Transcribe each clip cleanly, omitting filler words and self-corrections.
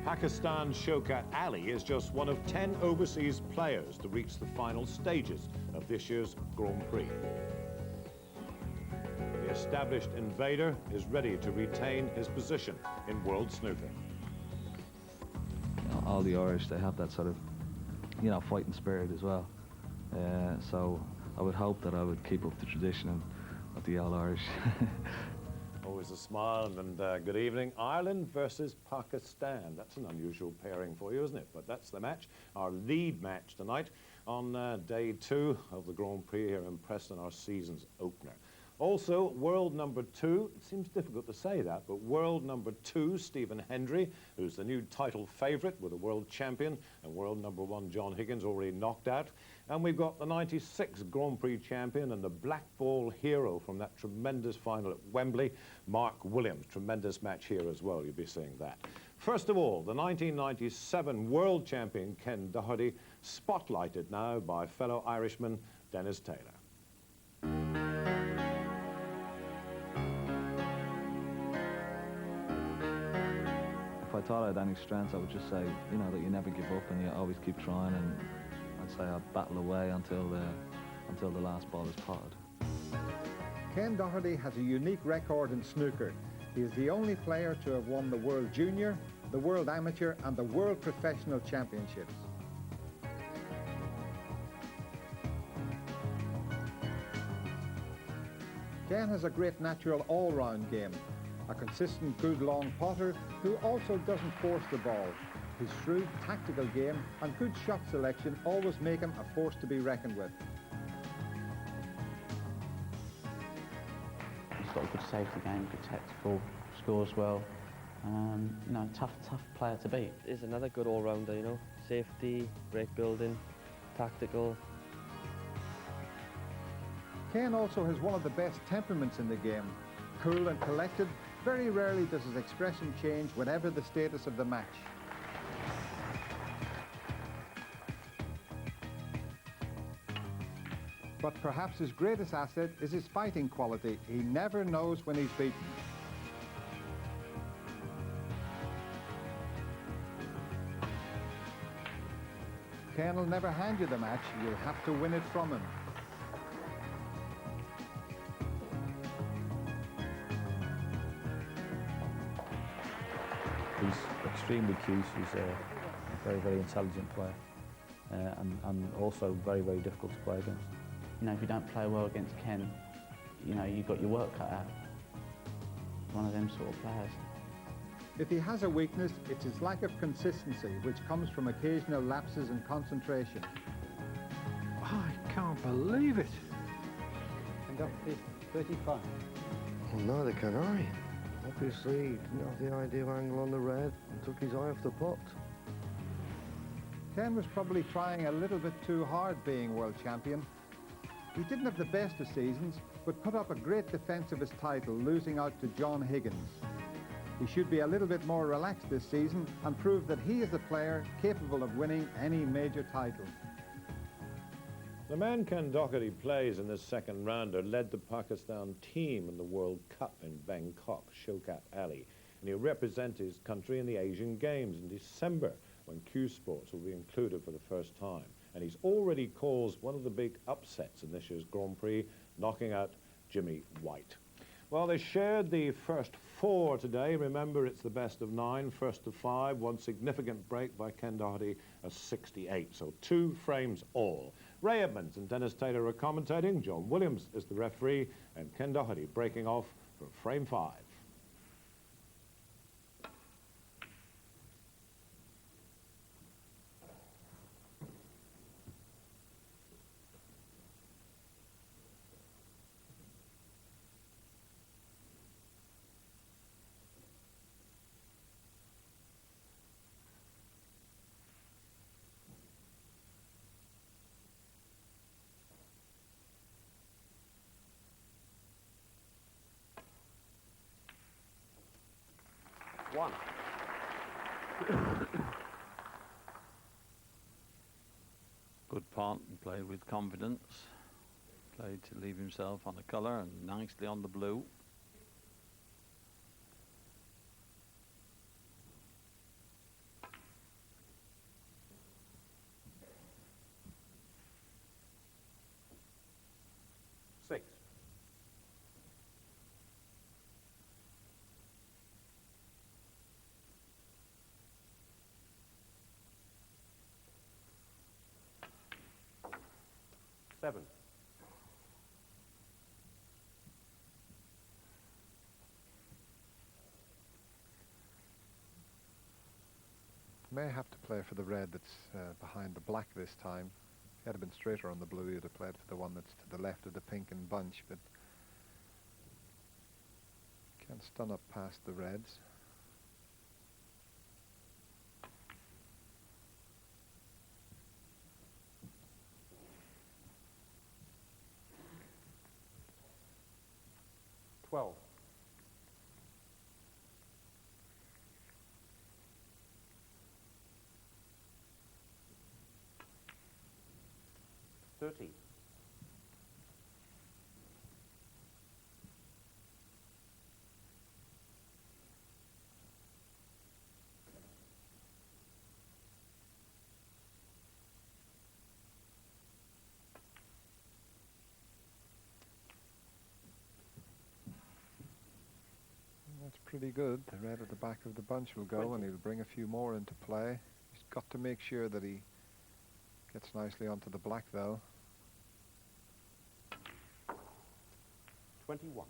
Pakistan's Shokat Ali is just one of 10 overseas players to reach the final stages of this year's Grand Prix. The established invader is ready to retain his position in world snooker. All the Irish, they have that sort of, fighting spirit as well. So I would hope that I would keep up the tradition of the All Irish. Always a smile and good evening. Ireland versus Pakistan. That's an unusual pairing for you, isn't it? But that's the match, our lead match tonight on day 2 of the Grand Prix here in Preston, our season's opener. Also, world number 2, it seems difficult to say that, but world number 2, Stephen Hendry, who's the new title favourite with a world champion, and world number 1, John Higgins, already knocked out. And we've got the 96 Grand Prix champion and the black ball hero from that tremendous final at Wembley, Mark Williams. Tremendous match here as well, you'll be seeing that. First of all, the 1997 world champion Ken Doherty, spotlighted now by fellow Irishman Dennis Taylor. If I thought I had any strengths, I would just say, that you never give up and you always keep trying, and I'd say I'll battle away until the last ball is potted. Ken Doherty has a unique record in snooker. He is the only player to have won the World Junior, the World Amateur and the World Professional Championships. Ken has a great natural all-round game, a consistent good long potter who also doesn't force the ball. His shrewd tactical game and good shot selection always make him a force to be reckoned with. He's got a good safety game, good tactical, scores well. Tough player to beat. He's another good all-rounder, safety, break building, tactical. Ken also has one of the best temperaments in the game. Cool and collected, very rarely does his expression change whatever the status of the match. But perhaps his greatest asset is his fighting quality. He never knows when he's beaten. Ken will never hand you the match. You'll have to win it from him. He's extremely cute. He's a very, very intelligent player, and also very, very difficult to play against. If you don't play well against Ken, you've got your work cut out. One of them sort of players. If he has a weakness, it's his lack of consistency, which comes from occasional lapses in concentration. I can't believe it. And up to 35. Well, neither can I. Obviously, he didn't have the ideal angle on the red and took his eye off the pot. Ken was probably trying a little bit too hard being world champion. He didn't have the best of seasons, but put up a great defence of his title, losing out to John Higgins. He should be a little bit more relaxed this season and prove that he is a player capable of winning any major title. The man Ken Doherty plays in this second rounder led the Pakistan team in the World Cup in Bangkok, Shokat Ali, and he'll represent his country in the Asian Games in December, when Q Sports will be included for the first time. And he's already caused one of the big upsets in this year's Grand Prix, knocking out Jimmy White. Well, they shared the first 4 today. Remember, it's the best of 9, first to 5, one significant break by Ken Doherty, a 68. So 2 frames all. Ray Edmonds and Dennis Taylor are commentating. John Williams is the referee, and Ken Doherty breaking off for frame 5. One. Good part, played with confidence, played to leave himself on the colour and nicely on the blue. 7. May have to play for the red that's behind the black this time. If he had been straighter on the blue, he'd have played for the one that's to the left of the pink and bunch, but can't stun up past the reds. $12. 30. 'That's pretty good. The red at the back of the bunch will go, 20. and he'll bring a few more into play. He's got to make sure that he gets nicely onto the black, though. 21.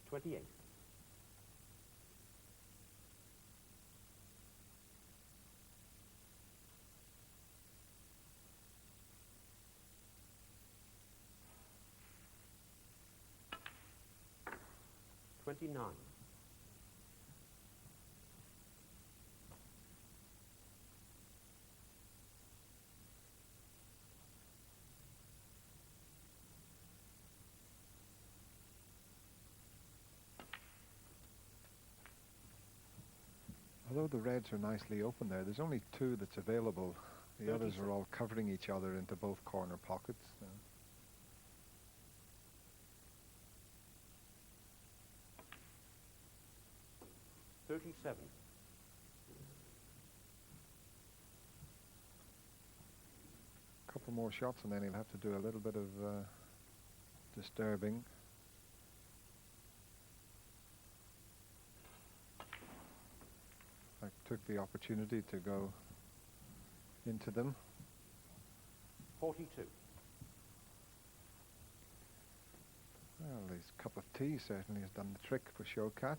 28. 29. 'Although the reds are nicely open there, there's only 2 that's available. The others are all covering each other into both corner pockets. 37. 'A couple more shots, and then he'll have to do a little bit of disturbing. I took the opportunity to go into them. 42. Well, his cup of tea certainly has done the trick for Shokat.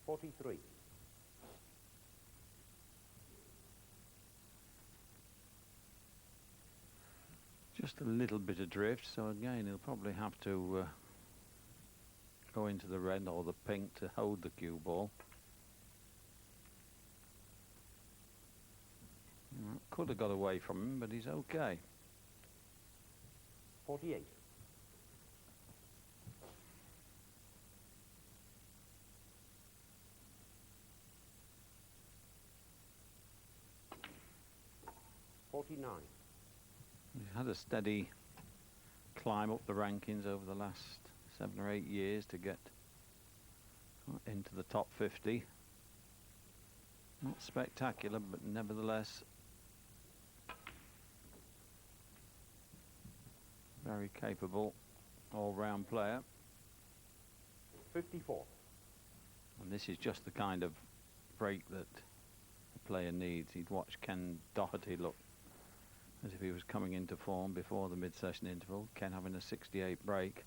43. 'Just a little bit adrift, so again he'll probably have to go into the red or the pink to hold the cue ball. Could have got away from him, but he's okay. 48. 49. He's had a steady climb up the rankings over the last 7 or 8 years to get into the top 50. Not spectacular, but nevertheless very capable all-round player. 54. And this is just the kind of break that the player needs. He'd watch Ken Doherty look as if he was coming into form before the mid-session interval. Ken having a 68 break.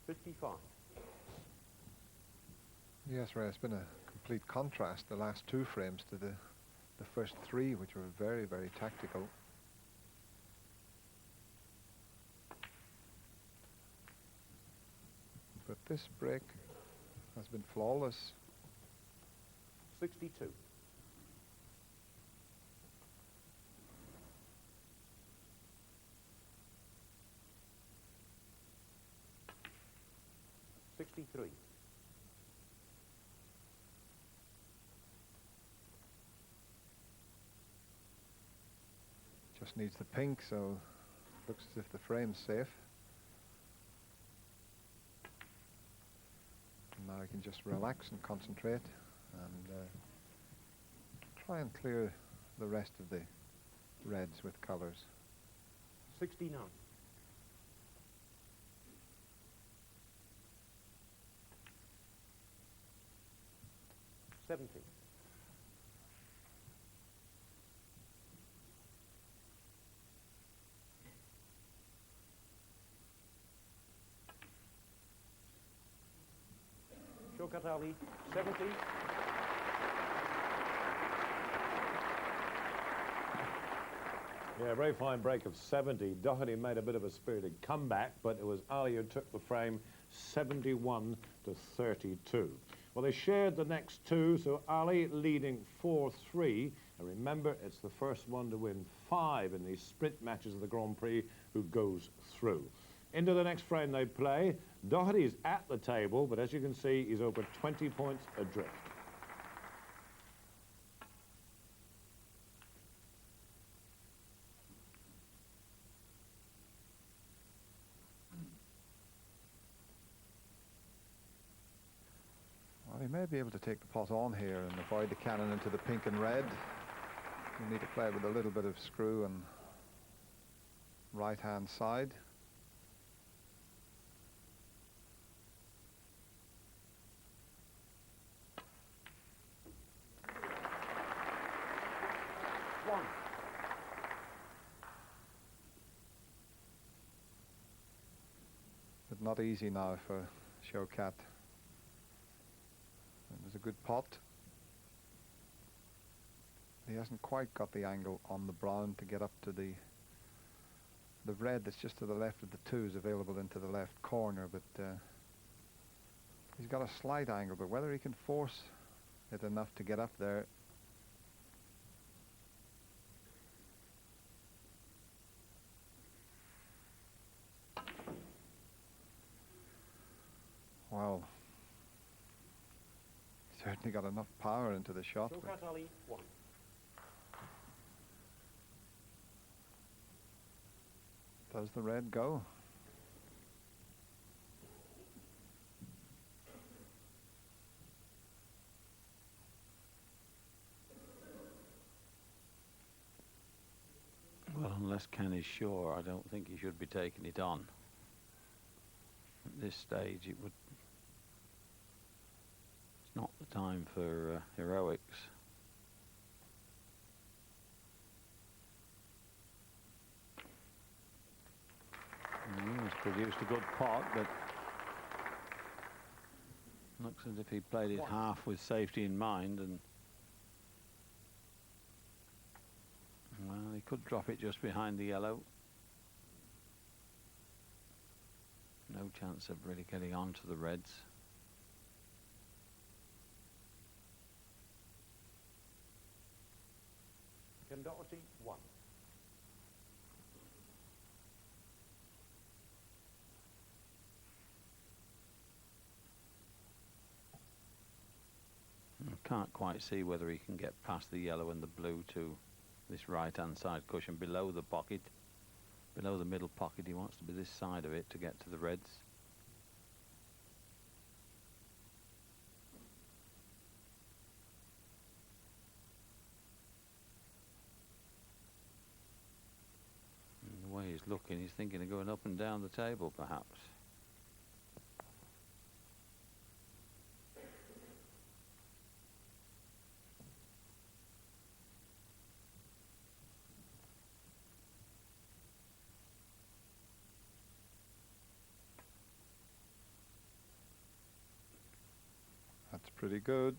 55. Yes, Ray, it's been a complete contrast, the last 2 frames, to the first 3, which were very, very tactical. But this break has been flawless. 62. 63. Just needs the pink, so looks as if the frame's safe. And now I can just relax and concentrate and try and clear the rest of the reds with colours. 69. $70. Shokat Ali, 70. Yeah, a very fine break of 70. Doherty made a bit of a spirited comeback, but it was Ali who took the frame 71 to 32. Well, they shared the next two, so Ali leading 4-3. And remember, it's the first one to win 5 in these sprint matches of the Grand Prix who goes through. Into the next frame they play. Doherty's at the table, but as you can see, he's over 20 points adrift. Well, he may be able to take the pot on here and avoid the cannon into the pink and red. You need to play with a little bit of screw and right-hand side. But not easy now for Shokat. There's a good pot. He hasn't quite got the angle on the brown to get up to the red that's just to the left of the twos available into the left corner, but he's got a slight angle, but whether he can force it enough to get up there. Well, certainly got enough power into the shot. Shokat Ali, 1. Does the red go? Well, unless Ken is sure, I don't think he should be taking it on. At this stage, it's not the time for heroics. He's produced a good pot, but looks as if he played it half with safety in mind, and well, he could drop it just behind the yellow. No chance of really getting on to the reds. Ken Doherty, 1. I can't quite see whether he can get past the yellow and the blue to this right-hand side cushion below the pocket. Below the middle pocket, he wants to be this side of it to get to the reds. And the way he's looking, he's thinking of going up and down the table, perhaps. That's pretty good.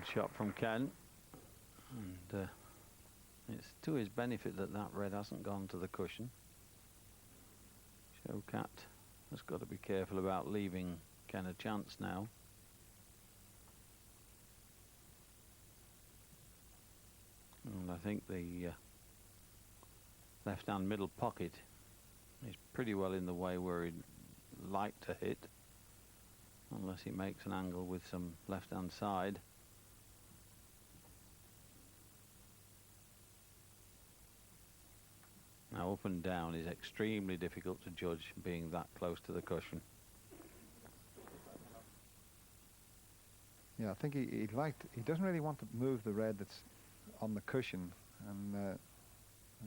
Good shot from Ken. And it's to his benefit that that red hasn't gone to the cushion. Shokat has got to be careful about leaving Ken a chance now. And I think the left-hand middle pocket is pretty well in the way where he'd like to hit, unless he makes an angle with some left-hand side. Now up and down is extremely difficult to judge, being that close to the cushion. Yeah, I think he doesn't really want to move the red that's on the cushion, and as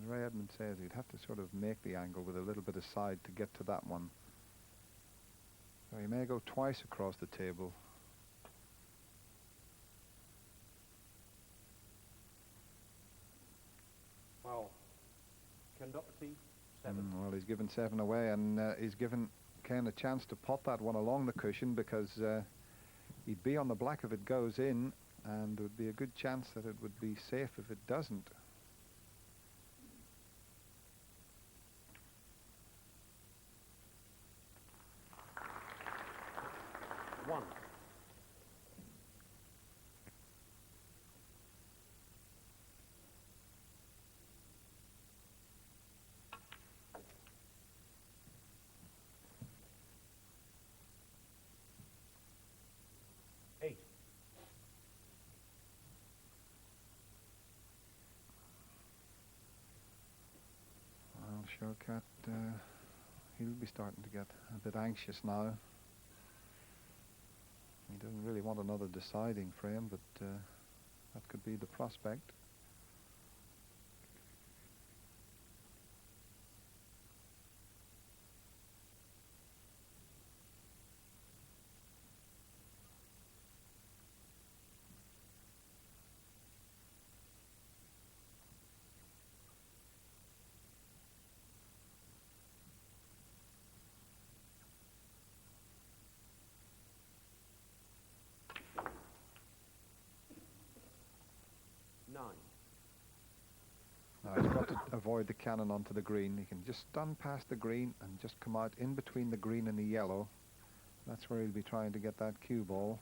Ray Edmund says, he'd have to sort of make the angle with a little bit of side to get to that one. So he may go twice across the table. Well, Ken Doherty, 7. Well, he's given 7 away, and he's given Ken a chance to pot that one along the cushion, because he'd be on the black if it goes in, and there would be a good chance that it would be safe if it doesn't. One. Eight. Well, Shokat, he'll be starting to get a bit anxious now. He doesn't really want another deciding frame, but that could be the prospect. Now he's got to avoid the cannon onto the green. He can just stun past the green and just come out in between the green and the yellow. That's where he'll be trying to get that cue ball.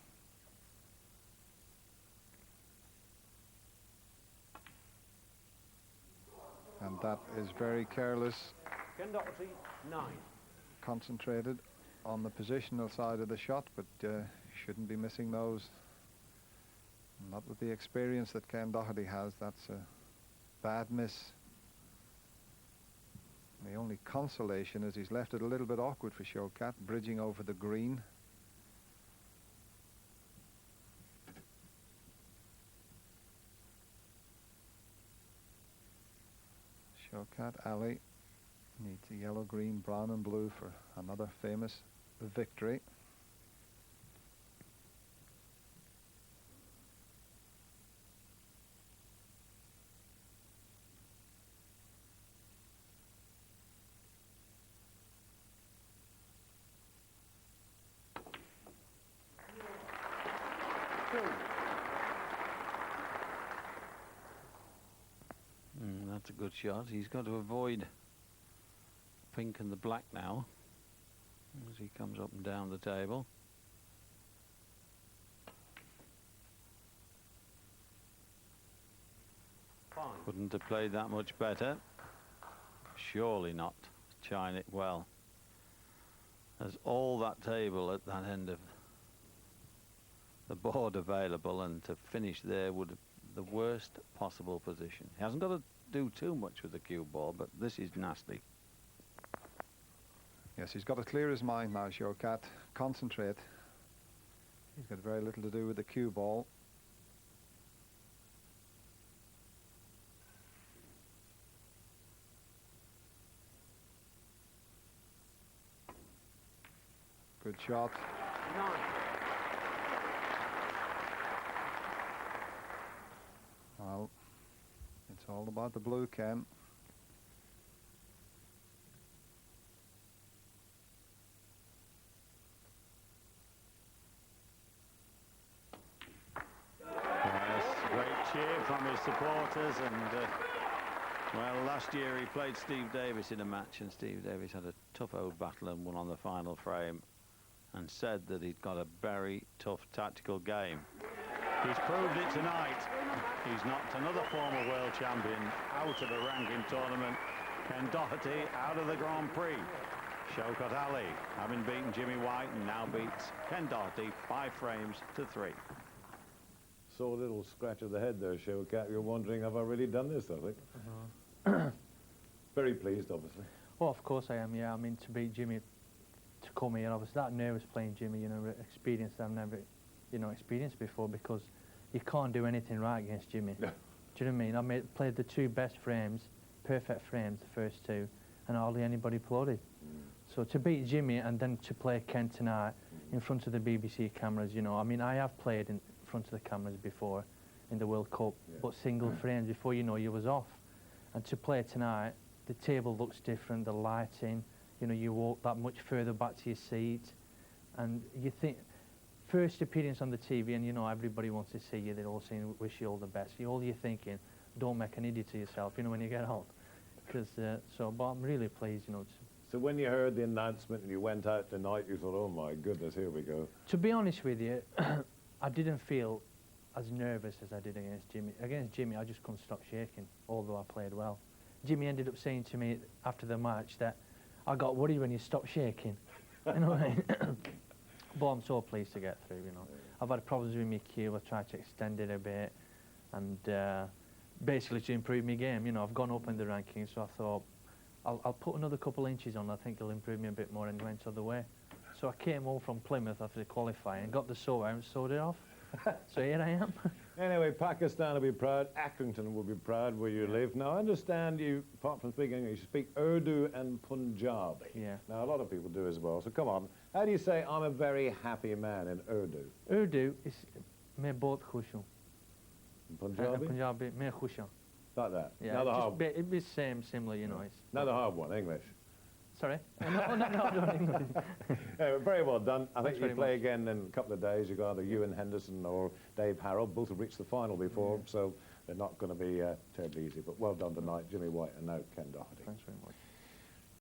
And that is very careless. Ken Doherty, 9. Concentrated on the positional side of the shot, but shouldn't be missing those. Not with the experience that Ken Doherty has. That's a bad miss. The only consolation is he's left it a little bit awkward for Shokat, bridging over the green. Shokat Ali needs a yellow, green, brown and blue for another famous victory. That's a good shot. He's got to avoid pink and the black now as he comes up and down the table. Fine. Couldn't have played that much better. Surely not chine it well. There's all that table at that end of the board available, and to finish there would have the worst possible position. He hasn't got to do too much with the cue ball, but this is nasty. Yes, he's got to clear his mind now, Shokat. Concentrate. He's got very little to do with the cue ball. Good shot. 9. Well, it's all about the blue, Ken. cheer from his supporters, and well, last year he played Steve Davis in a match, and Steve Davis had a tough old battle and won on the final frame, and said that he'd got a very tough tactical game. He's proved it tonight. He's knocked another former world champion out of a ranking tournament. Ken Doherty out of the Grand Prix. Shokat Ali, having beaten Jimmy White, and now beats Ken Doherty 5 frames to 3. Saw a little scratch of the head there, Shokat. You're wondering, have I really done this, I think? Very pleased, obviously. Well, of course I am, yeah. I mean, to beat Jimmy, to come here, I was that nervous playing Jimmy, you know, experience I've never, you know, experienced before, because you can't do anything right against Jimmy. Do you know what I mean? Played the 2 best frames, perfect frames, the first 2, and hardly anybody applauded. So to beat Jimmy and then to play Ken tonight in front of the BBC cameras, you know, I mean, I have played in front of the cameras before in the World Cup, but single frames before, you know, you was off. And to play tonight, the table looks different, the lighting, you know, you walk that much further back to your seat, and you think, first appearance on the TV, and you know, everybody wants to see you, they're all saying, wish you all the best. All you're thinking, don't make an idiot of yourself, you know, when you get old. Because, but I'm really pleased, you know. So when you heard the announcement and you went out tonight, you thought, oh my goodness, here we go. To be honest with you, I didn't feel as nervous as I did against Jimmy. Against Jimmy, I just couldn't stop shaking, although I played well. Jimmy ended up saying to me after the match that I got worried when you stopped shaking. You know what I mean? But I'm so pleased to get through, you know. I've had problems with my cue, I've tried to extend it a bit, and basically to improve my game. You know, I've gone up in the rankings, so I thought, I'll put another couple inches on, I think it'll improve me a bit more, and went the other way. So I came home from Plymouth after the qualifying, got the saw out and sawed it off. So here I am. Anyway, Pakistan will be proud, Accrington will be proud where you live. Now, I understand you, apart from speaking English, you speak Urdu and Punjabi. Yeah. Now, a lot of people do as well, so come on. How do you say, I'm a very happy man in Urdu? Urdu is मैं बहुत खुश हूँ. Punjabi? Punjabi, मैं खुश हूँ. Like that? Yeah, Another hard, it'd be similar, you know. It's another hard one, English. Sorry? No, English. Very well done. I think Thanks you play very much. again in a couple of days. You've got either Ewan Henderson or Dave Harrell. Both have reached the final before, so they're not going to be terribly easy. But well done tonight, Jimmy White and now Ken Doherty. Thanks very much.